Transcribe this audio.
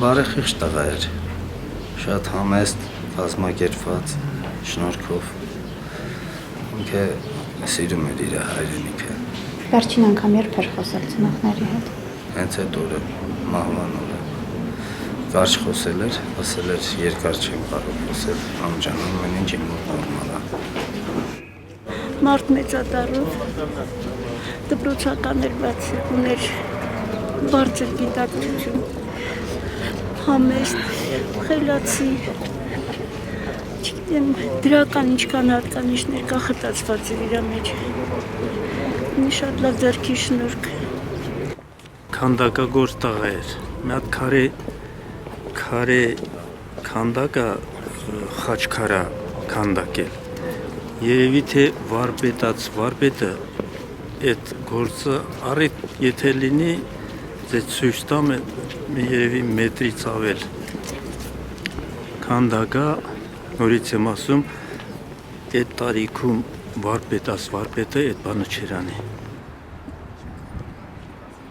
Բարեխիղճ տղա էր, շատ համեստ, կազմակերպված, շնորհքով, ինքը սիրում էր իր հայրենիքը։ Վերջին անգամ երբ էր խոսել ծնողների հետ։ Հենց այդ օրը, մահվան օրը, կարճ խոսել էր, ասել էր երկար չեմ կարող խոսել, ամջան ամեն ինչ իմ մոտ նորմալ է։ Մարդ մեծատառով, դպրոցական էր, բայց ուներ բարձր գիտակցություն, համեստ, խելացի, չգիտեմ, դրական ինչքան հատկանիշներ կախտացված էր իր մեջ, մի շատ լավ ձեռքի շնորհք։ Քանդակագործ տղա էր, մի հատ քարե քանդակը խաչքարա քանդակել, երևի թե վարպետը այդ գործը առիթ եթե լինի, ձեզ ցույց տամ երևի մետրից ավել քանդակա, նորից եմ ասում, այդ տարիքում վարպետը այդ բանը չեր անի։